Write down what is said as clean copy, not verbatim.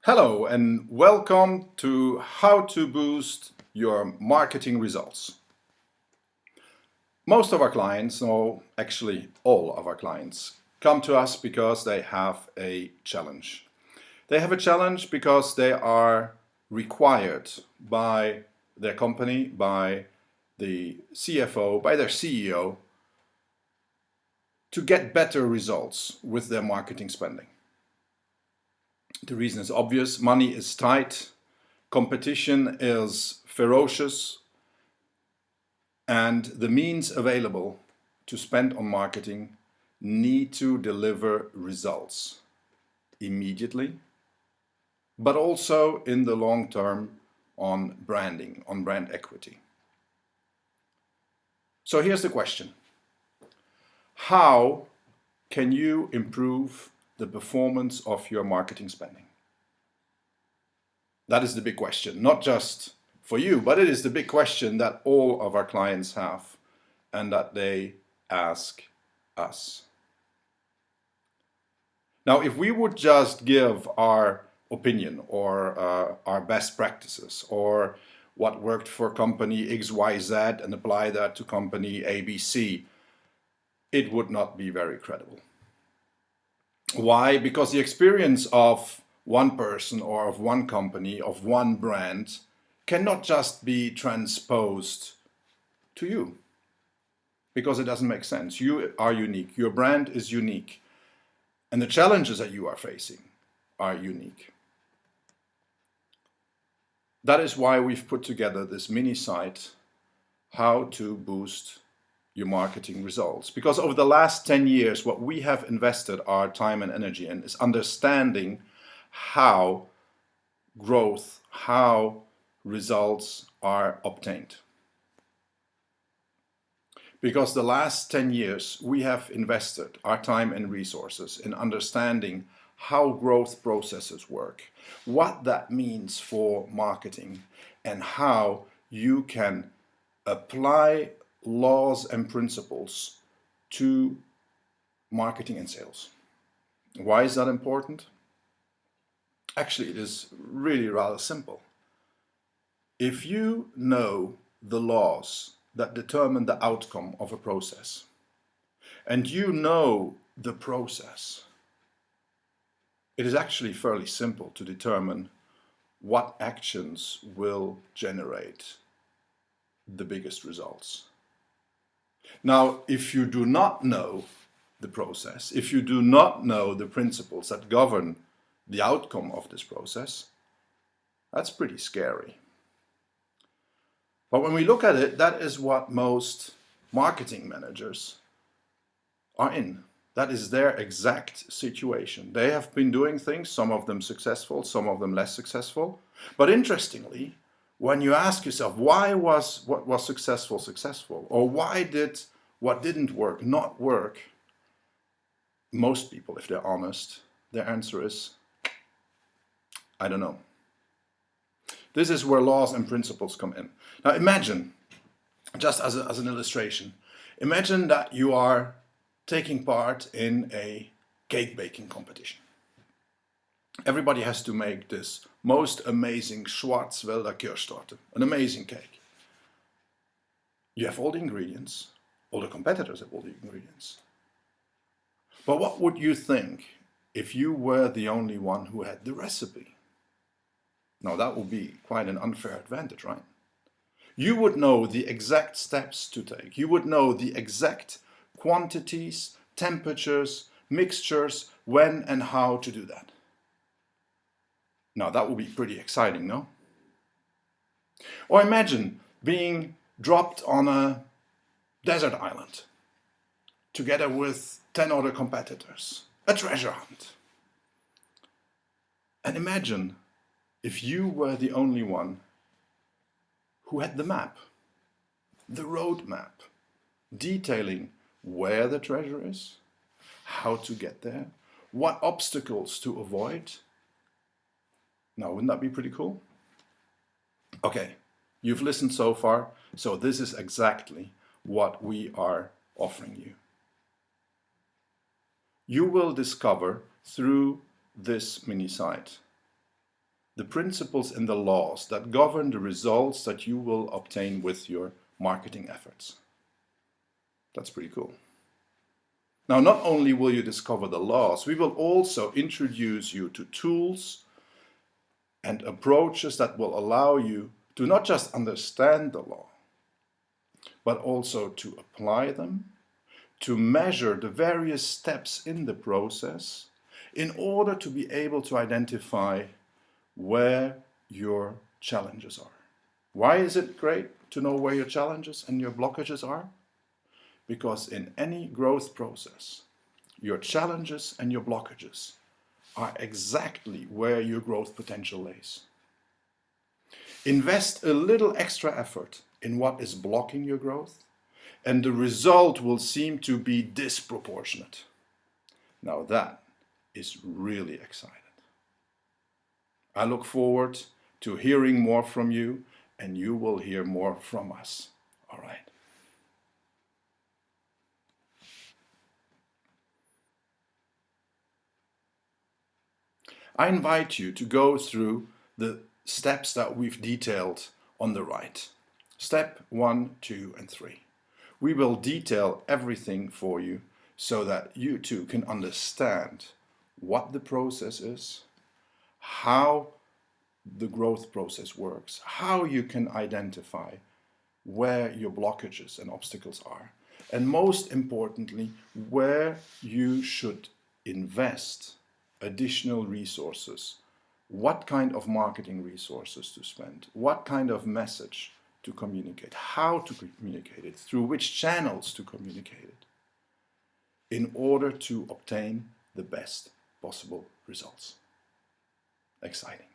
Hello and welcome to How to Boost Your Marketing Results. Most of our clients, no, actually all of our clients, come to us because they have a challenge. They have a challenge because they are required by their company, by the CFO, by their CEO to get better results with their marketing spending. The reason is obvious: money is tight, competition is ferocious, and the means available to spend on marketing need to deliver results immediately, but also in the long term on branding, on brand equity. So here's the question: how can you improve the performance of your marketing spending? That is the big question, not just for you, but it is the big question that all of our clients have and that they ask us. Now, if we would just give our opinion or our best practices or what worked for company XYZ and apply that to company ABC, it would not be very credible. Why? Because the experience of one person or of one company, of one brand, cannot just be transposed to you, because it doesn't make sense. You are unique. Your brand is unique. And the challenges that you are facing are unique. That is why we've put together this mini site, How to Boost Your Marketing Results. Because over the last 10 years, what we have invested our time and energy in is understanding how growth, how results are obtained. Because the last 10 years, we have invested our time and resources in understanding how growth processes work, what that means for marketing, and how you can apply laws and principles to marketing and sales. Why is that important? Actually, it is really rather simple. If you know the laws that determine the outcome of a process, and you know the process, it is actually fairly simple to determine what actions will generate the biggest results. Now, if you do not know the process, if you do not know the principles that govern the outcome of this process, that's pretty scary. But when we look at it, that is what most marketing managers are in. That is their exact situation. They have been doing things, some of them successful, some of them less successful. But interestingly, when you ask yourself, why was what was successful, or why did what didn't work not work, most people, if they're honest, their answer is, I don't know. This is where laws and principles come in. Now imagine, just as an illustration, imagine that you are taking part in a cake baking competition. Everybody has to make this most amazing Schwarzwälder Kirschtorte, an amazing cake. You have all the ingredients, all the competitors have all the ingredients. But what would you think if you were the only one who had the recipe? Now that would be quite an unfair advantage, right? You would know the exact steps to take. You would know the exact quantities, temperatures, mixtures, when and how to do that. Now that would be pretty exciting, no? Or imagine being dropped on a desert island together with 10 other competitors, a treasure hunt. And imagine if you were the only one who had the map, the road map, detailing where the treasure is, how to get there, what obstacles to avoid. Now, wouldn't that be pretty cool? Okay, you've listened so far, so this is exactly what we are offering you. You will discover through this mini site the principles and the laws that govern the results that you will obtain with your marketing efforts. That's pretty cool. Now, not only will you discover the laws, we will also introduce you to tools and approaches that will allow you to not just understand the law, but also to apply them, to measure the various steps in the process in order to be able to identify where your challenges are. Why is it great to know where your challenges and your blockages are? Because in any growth process, your challenges and your blockages are exactly where your growth potential lays. Invest a little extra effort in what is blocking your growth, and the result will seem to be disproportionate. Now that is really exciting. I look forward to hearing more from you, and you will hear more from us. All right. I invite you to go through the steps that we've detailed on the right. Step 1, 2, and 3. We will detail everything for you so that you too can understand what the process is, how the growth process works, how you can identify where your blockages and obstacles are, and most importantly, where you should invest additional resources, what kind of marketing resources to spend, what kind of message to communicate, how to communicate it, through which channels to communicate it, in order to obtain the best possible results. Exciting.